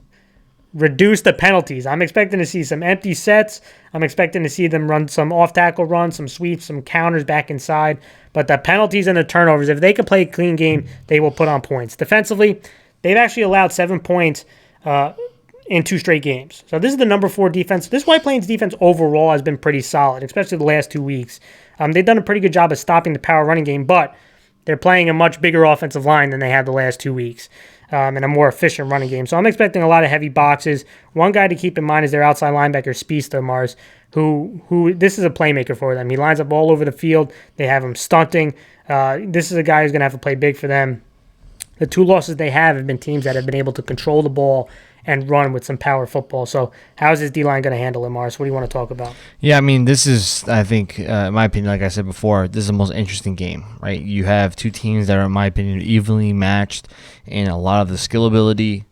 reduce the penalties. I'm expecting to see some empty sets. I'm expecting to see them run some off-tackle runs, some sweeps, some counters back inside, but the penalties and the turnovers, if they can play a clean game, they will put on points. Defensively, they've actually allowed 7 points in 2 straight games. So this is the number 4 defense. This White Plains defense overall has been pretty solid, especially the last 2 weeks. They've done a pretty good job of stopping the power running game, but they're playing a much bigger offensive line than they had the last 2 weeks and a more efficient running game. So I'm expecting a lot of heavy boxes. One guy to keep in mind is their outside linebacker, Spiesta, Mars, who this is a playmaker for them. He lines up all over the field. They have him stunting. This is a guy who's going to have to play big for them. The 2 losses they have been teams that have been able to control the ball and run with some power football. So how is this D-line going to handle it, Mars? What do you want to talk about? Yeah, I mean, this is, I think, in my opinion, like I said before, this is the most interesting game, right? You have 2 teams that are, in my opinion, evenly matched in a lot of the skill ability,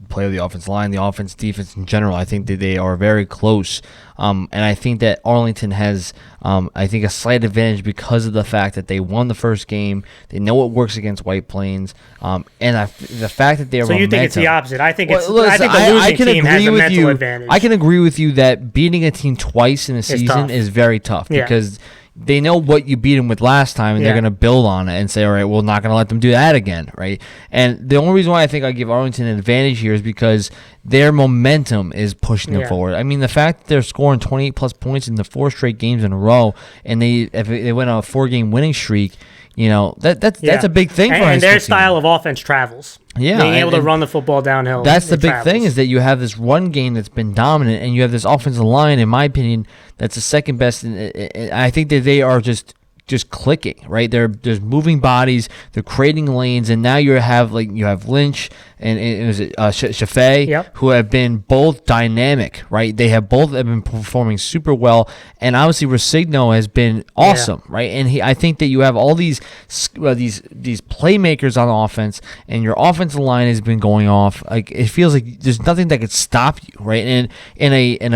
play of the offensive line, the offense, defense in general. I think that they are very close. And I think that Arlington has, I think, a slight advantage because of the fact that they won the first game. They know what works against White Plains. And the fact that they're So you think it's the opposite? I think it's. Well, listen, I think the losing team has a mental advantage. I can agree with you that beating a team twice in a season is very tough because they know what you beat them with last time, and they're going to build on it and say, all right, we're not going to let them do that again, right? And the only reason why I think I give Arlington an advantage here is because their momentum is pushing them forward. I mean, the fact that they're scoring 28-plus points in the 4 straight games in a row, and if they went on a 4-game winning streak, you know, that's a big thing for and their style of offense travels. Yeah, being able to run the football downhill. That's the big thing is that you have this run game that's been dominant, and you have this offensive line, in my opinion, that's the second best. I think that they are just clicking, right? There's moving bodies, they're creating lanes, and now you have Lynch and Shafee, who have been both dynamic, right? They have both been performing super well, and obviously Resigno has been awesome, right? And I think that you have all these playmakers on offense, and your offensive line has been going off. Like, it feels like there's nothing that could stop you, right? And in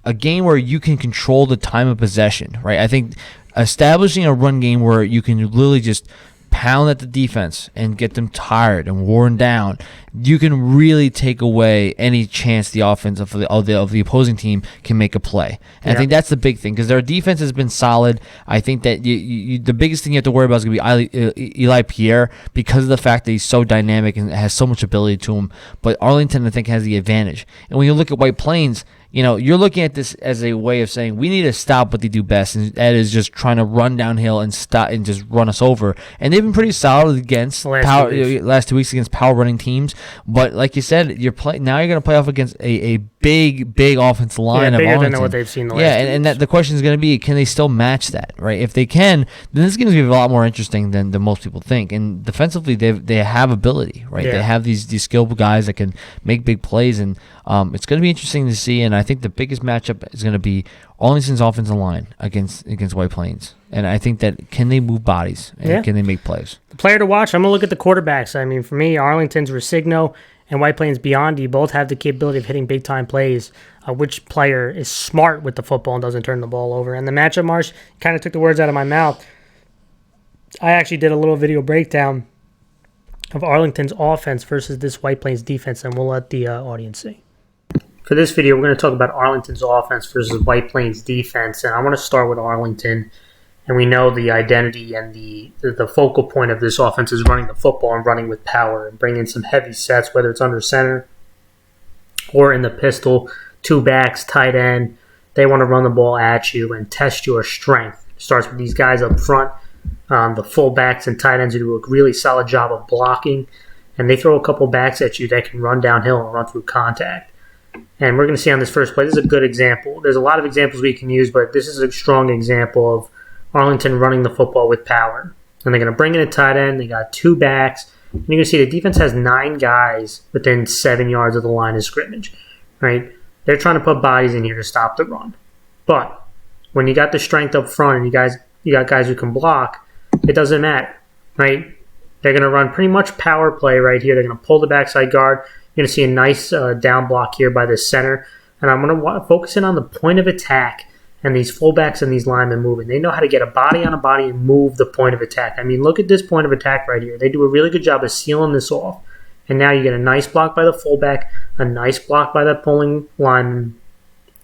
a game where you can control the time of possession, right? I think establishing a run game where you can literally just pound at the defense and get them tired and worn down, you can really take away any chance the offense of the opposing team can make a play. And I think that's the big thing because their defense has been solid. I think that the biggest thing you have to worry about is going to be Eli Pierre because of the fact that he's so dynamic and has so much ability to him. But Arlington, I think, has the advantage. And when you look at White Plains, you know, you're looking at this as a way of saying we need to stop what they do best, and that is just trying to run downhill and stop and just run us over. And they've been pretty solid against last 2 weeks against power running teams. But like you said, now you're going to play off against a big offensive line of bigger Arlington. than what they've seen the last and that the question is going to be, can they still match that, right? If they can, then this is going to be a lot more interesting than most people think. And defensively, they have ability, right? Yeah. They have these skillful guys that can make big plays, and it's going to be interesting to see. And I think the biggest matchup is going to be Arlington's offensive line against White Plains. And I think that, can they move bodies and can they make plays? The player to watch, I'm going to look at the quarterbacks. I mean, for me, Arlington's Resigno and White Plains Biondi both have the capability of hitting big-time plays. Which player is smart with the football and doesn't turn the ball over? And the matchup, Marsh, kind of took the words out of my mouth. I actually did a little video breakdown of Arlington's offense versus this White Plains defense, and we'll let the audience see. For this video, we're going to talk about Arlington's offense versus White Plains defense, and I want to start with Arlington. And we know the identity and the focal point of this offense is running the football and running with power and bringing some heavy sets, whether it's under center or in the pistol, two backs, tight end. They want to run the ball at you and test your strength. It starts with these guys up front, the full backs and tight ends who do a really solid job of blocking, and they throw a couple backs at you that can run downhill and run through contact. And we're going to see on this first play, this is a good example. There's a lot of examples we can use, but this is a strong example of Arlington running the football with power. And they're going to bring in a tight end. They got two backs. And you can see the defense has 9 guys within 7 yards of the line of scrimmage. Right? They're trying to put bodies in here to stop the run. But when you got the strength up front and you got guys who can block, it doesn't matter. Right? They're going to run pretty much power play right here. They're going to pull the backside guard. You're going to see a nice down block here by the center. And I'm going to focus in on the point of attack and these fullbacks and these linemen moving. They know how to get a body on a body and move the point of attack. I mean, look at this point of attack right here. They do a really good job of sealing this off. And now you get a nice block by the fullback, a nice block by that pulling lineman,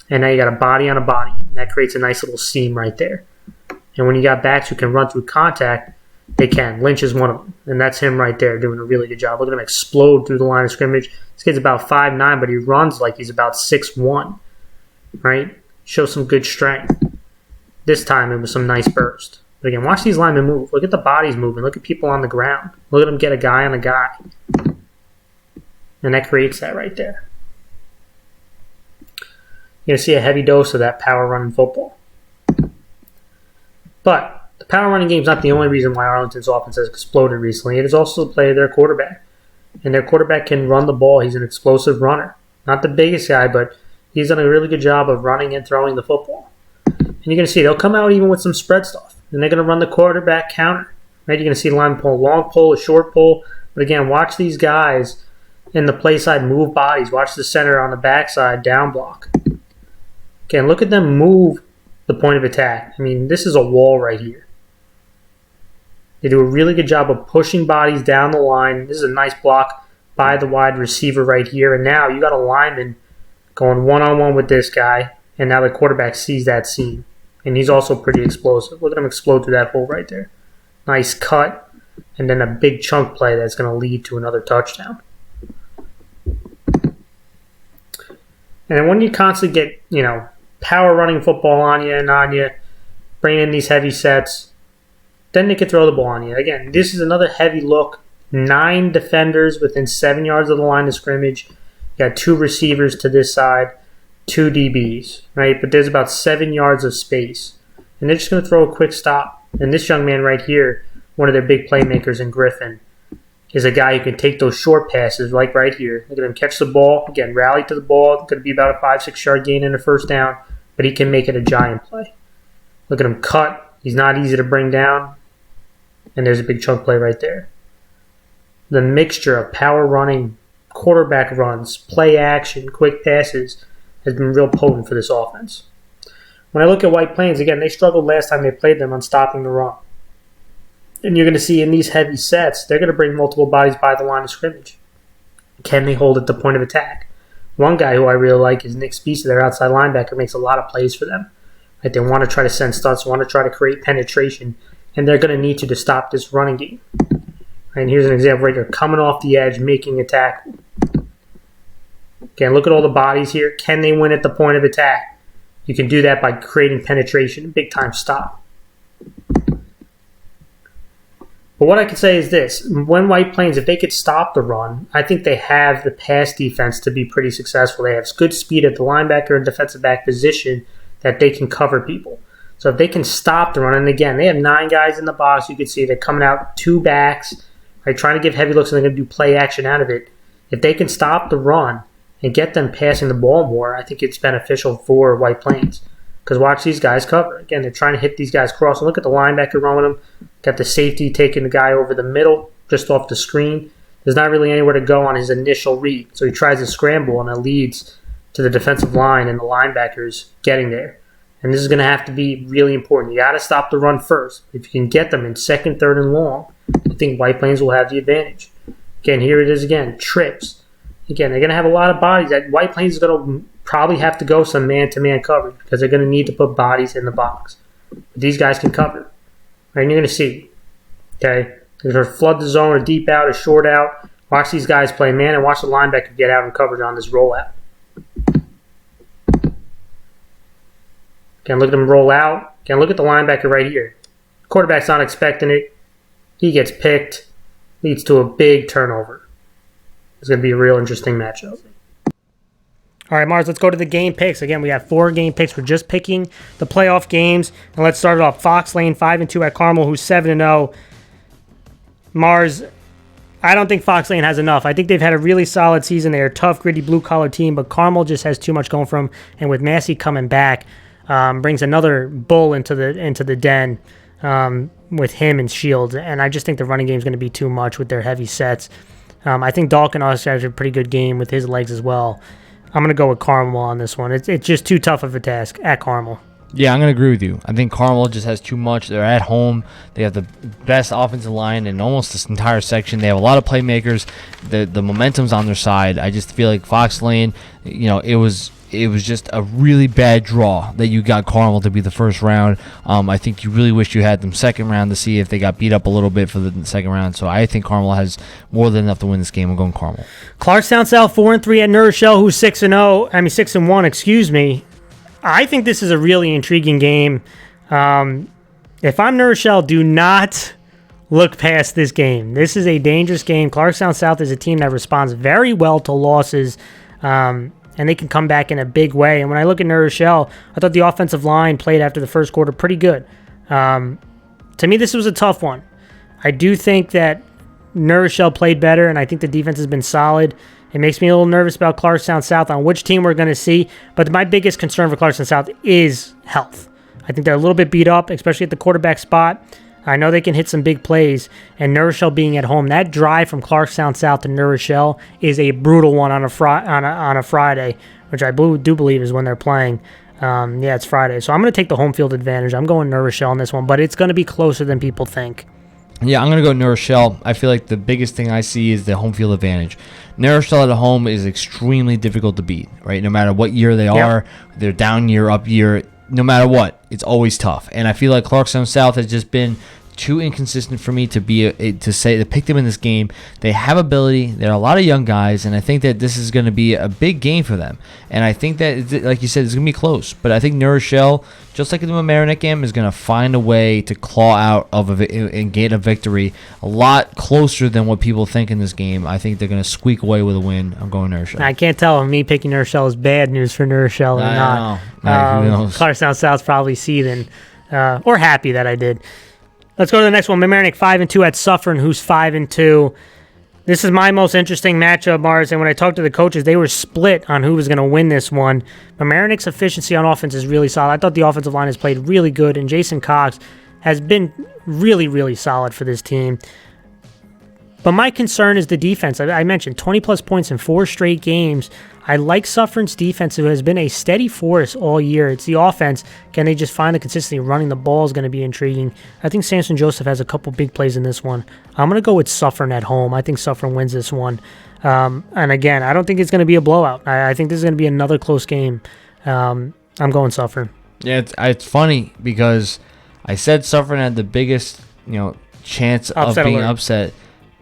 and now you got a body on a body. And that creates a nice little seam right there. And when you got backs who can run through contact, they can. Lynch is one of them. And that's him right there doing a really good job. Look at him explode through the line of scrimmage. This kid's about 5'9", but he runs like he's about 6'1", right? Show some good strength. This time it was some nice burst. But again, watch these linemen move. Look at the bodies moving. Look at people on the ground. Look at them get a guy on a guy. And that creates that right there. You're going to see a heavy dose of that power running football. But the power running game is not the only reason why Arlington's offense has exploded recently. It is also the play of their quarterback. And their quarterback can run the ball. He's an explosive runner. Not the biggest guy, but he's done a really good job of running and throwing the football. And you're going to see they'll come out even with some spread stuff. And they're going to run the quarterback counter. Right? You're going to see the line pull a long pull, a short pull. But again, watch these guys in the play side move bodies. Watch the center on the backside down block. Again, look at them move the point of attack. I mean, this is a wall right here. They do a really good job of pushing bodies down the line. This is a nice block by the wide receiver right here. And now you got a lineman going one-on-one with this guy, and now the quarterback sees that seam. And he's also pretty explosive. Look at him explode through that hole right there. Nice cut, and then a big chunk play that's going to lead to another touchdown. And then when you constantly get, power running football on you, bringing in these heavy sets, then they can throw the ball on you. Again, this is another heavy look. 9 defenders within 7 yards of the line of scrimmage. You got 2 receivers to this side, 2 DBs, right? But there's about 7 yards of space. And they're just going to throw a quick stop. And this young man right here, one of their big playmakers in Griffin, is a guy who can take those short passes like right here. Look at him catch the ball. Again, rally to the ball. It's going to be about a 5-6 yard gain and a first down. But he can make it a giant play. Look at him cut. He's not easy to bring down. And there's a big chunk play right there. The mixture of power running, quarterback runs, play action, quick passes has been real potent for this offense. When I look at White Plains, again, they struggled last time they played them on stopping the run. And you're going to see in these heavy sets, they're going to bring multiple bodies by the line of scrimmage. Can they hold at the point of attack? One guy who I really like is Nick Spisa, their outside linebacker, makes a lot of plays for them. Right? They want to try to send stunts, want to try to create penetration, and they're going to need to stop this running game. And here's an example right here. Coming off the edge, making a tackle. Again, look at all the bodies here. Can they win at the point of attack? You can do that by creating penetration, big time stop. But what I can say is this. When White Plains, if they could stop the run, I think they have the pass defense to be pretty successful. They have good speed at the linebacker and defensive back position that they can cover people. So if they can stop the run, and again, they have 9 guys in the box. You can see they're coming out 2 backs, right, trying to give heavy looks, and they're going to do play action out of it. If they can stop the run and get them passing the ball more, I think it's beneficial for White Plains. Because watch these guys cover. Again, they're trying to hit these guys cross. And look at the linebacker running them. Got the safety taking the guy over the middle, just off the screen. There's not really anywhere to go on his initial read. So he tries to scramble, and it leads to the defensive line and the linebackers getting there. And this is going to have to be really important. You got to stop the run first. If you can get them in second, third, and long, I think White Plains will have the advantage. Again, here it is again. Trips. Again, they're going to have a lot of bodies. That White Plains is going to probably have to go some man-to-man coverage because they're going to need to put bodies in the box. But these guys can cover. Right, and you're going to see. Okay? They're going to flood the zone, a deep out, a short out. Watch these guys play man and watch the linebacker get out and coverage on this rollout. Again, look at them roll out. Again, look at the linebacker right here. Quarterback's not expecting it. He gets picked. Leads to a big turnover. It's going to be a real interesting matchup. All right, Mars, let's go to the game picks. Again, we have 4 game picks. We're just picking the playoff games. And let's start it off. Fox Lane 5-2 at Carmel, who's 7-0. Mars, I don't think Fox Lane has enough. I think they've had a really solid season. They're a tough, gritty, blue-collar team, but Carmel just has too much going for them. And with Massey coming back, brings another bull into the den with him and Shields. And I just think the running game is going to be too much with their heavy sets. I think Dalkin also has a pretty good game with his legs as well. I'm going to go with Carmel on this one. It's just too tough of a task at Carmel. Yeah, I'm going to agree with you. I think Carmel just has too much. They're at home. They have the best offensive line in almost this entire section. They have a lot of playmakers. The momentum's on their side. I just feel like Fox Lane, it was just a really bad draw that you got Carmel to be the first round. I think you really wish you had them second round to see if they got beat up a little bit for the second round. So I think Carmel has more than enough to win this game. I'm going Carmel. Clarkstown South 4-3 at New Rochelle, who's 6-1. Excuse me. I think this is a really intriguing game. If I'm New Rochelle, do not look past this game. This is a dangerous game. Clarkstown South is a team that responds very well to losses. And they can come back in a big way. And when I look at New Rochelle, I thought the offensive line played after the first quarter pretty good. To me, this was a tough one. I do think that New Rochelle played better, and I think the defense has been solid. It makes me a little nervous about Clarkstown South on which team we're going to see. But my biggest concern for Clarkstown South is health. I think they're a little bit beat up, especially at the quarterback spot. I know they can hit some big plays, and New Rochelle being at home, that drive from Clarkstown South to New Rochelle is a brutal one on a Friday, which I do believe is when they're playing. It's Friday. So I'm going to take the home field advantage. I'm going New Rochelle on this one, but it's going to be closer than people think. Yeah, I'm going to go New Rochelle. I feel like the biggest thing I see is the home field advantage. New Rochelle at home is extremely difficult to beat, right? No matter what year they are, they're down year, up year, no matter what, it's always tough. And I feel like Clarkstown South has just been too inconsistent for me to pick them in this game. They have ability. They're a lot of young guys, and I think that this is going to be a big game for them. And I think that, like you said, it's going to be close. But I think New Rochelle, just like in the Mamaroneck game, is going to find a way to claw out and gain a victory a lot closer than what people think in this game. I think they're going to squeak away with a win. I'm going New Rochelle. I can't tell if me picking New Rochelle is bad news for New Rochelle or not. Who knows? Clarkstown South's probably seething or happy that I did. Let's go to the next one. Mamaroneck 5-2 at Suffern, who's 5-2. This is my most interesting matchup, Mars. And when I talked to the coaches, they were split on who was going to win this one. Mamaroneck's efficiency on offense is really solid. I thought the offensive line has played really good, and Jason Cox has been really, really solid for this team. But my concern is the defense. I mentioned 20-plus points in 4 straight games. I like Suffern's defense, who has been a steady force all year. It's the offense. Can they just find the consistency? Running the ball is going to be intriguing. I think Samson Joseph has a couple big plays in this one. I'm going to go with Suffern at home. I think Suffern wins this one. And again, I don't think it's going to be a blowout. I think this is going to be another close game. I'm going Suffern. Yeah, it's funny because I said Suffern had the biggest chance of being upset.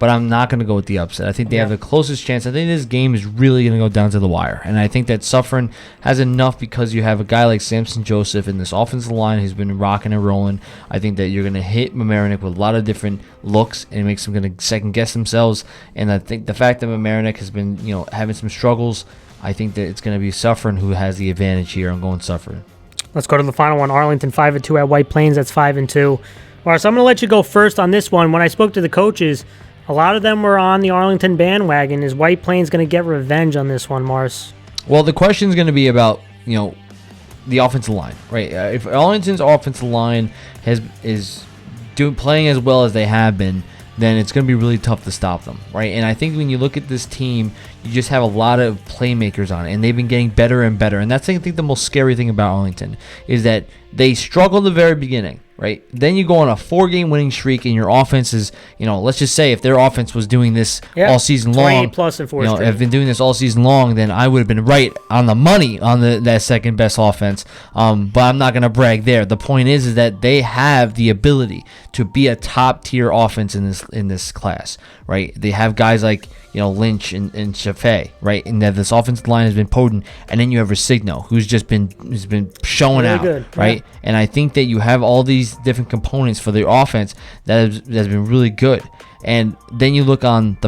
but I'm not going to go with the upset. I think they have the closest chance. I think this game is really going to go down to the wire, and I think that Suffern has enough because you have a guy like Samson Joseph in this offensive line who's been rocking and rolling. I think that you're going to hit Mamaroneck with a lot of different looks, and it makes them going to second guess themselves. And I think the fact that Mamaroneck has been having some struggles, I think that it's going to be Suffern who has the advantage here. I'm going Suffern. Let's go to the final one. Arlington 5-2 at White Plains. That's 5-2. All right, so I'm going to let you go first on this one. When I spoke to the coaches, a lot of them were on the Arlington bandwagon. Is White Plains going to get revenge on this one, Mars? Well, the question is going to be about, the offensive line, right? If Arlington's offensive line is playing as well as they have been, then it's going to be really tough to stop them, right? And I think when you look at this team, you just have a lot of playmakers on it, and they've been getting better and better. And that's, I think, the most scary thing about Arlington is that they struggled at the very beginning, right? Then you go on a 4-game winning streak, and your offense is, let's just say if their offense was doing this all season long, 20 plus in 4 straight. If been doing this all season long, then I would have been right on the money on that second best offense. But I'm not going to brag there. The point is that they have the ability to be a top tier offense in this class, right? They have guys like Lynch and Chaffee, right? And that this offensive line has been potent, and then you have Resigno, who's been showing really out, good, right? Yeah. And I think that you have all these different components for the offense that's been really good. And then you look on the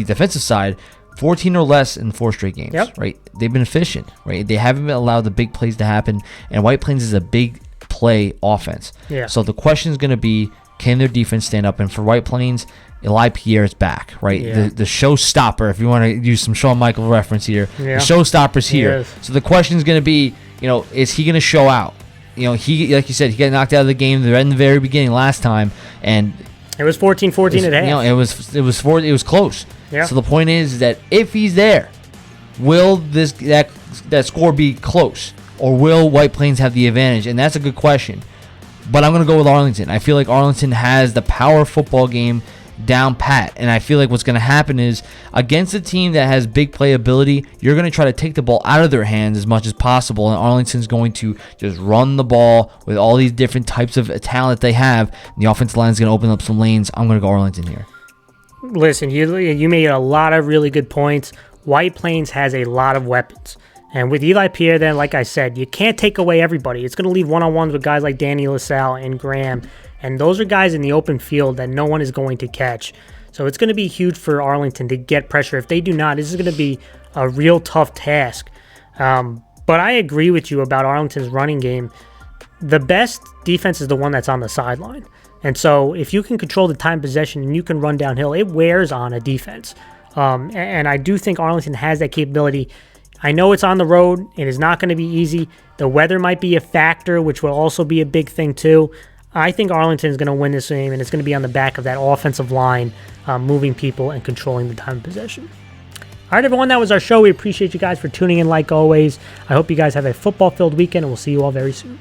defensive side, 14 or less in 4 straight games, right? They've been efficient, right? They haven't been allowed the big plays to happen, and White Plains is a big play offense. Yeah. So the question is going to be, can their defense stand up? And for White Plains, Eli Pierre is back, right? Yeah. The showstopper, if you want to use some Shawn Michaels reference here. Yeah. The showstopper's here. So the question is going to be, is he going to show out? He, like you said, he got knocked out of the game in the very beginning last time, and it was 14-14 at half. It was close. Yeah. So the point is that if he's there, will that score be close, or will White Plains have the advantage? And that's a good question. But I'm going to go with Arlington. I feel like Arlington has the power football game down pat, and I feel like what's going to happen is against a team that has big playability, you're going to try to take the ball out of their hands as much as possible, and Arlington's going to just run the ball with all these different types of talent they have, and the offensive line is going to open up some lanes. I'm going to go Arlington here. Listen, you made a lot of really good points. White Plains has a lot of weapons. And with Eli Pierre, then, like I said, you can't take away everybody. It's going to leave one-on-ones with guys like Danny LaSalle and Graham. And those are guys in the open field that no one is going to catch. So it's going to be huge for Arlington to get pressure. If they do not, this is going to be a real tough task. But I agree with you about Arlington's running game. The best defense is the one that's on the sideline. And so if you can control the time possession and you can run downhill, it wears on a defense. And I do think Arlington has that capability. I know it's on the road. It is not going to be easy. The weather might be a factor, which will also be a big thing too. I think Arlington is going to win this game, and it's going to be on the back of that offensive line, moving people and controlling the time of possession. All right, everyone, that was our show. We appreciate you guys for tuning in like always. I hope you guys have a football-filled weekend, and we'll see you all very soon.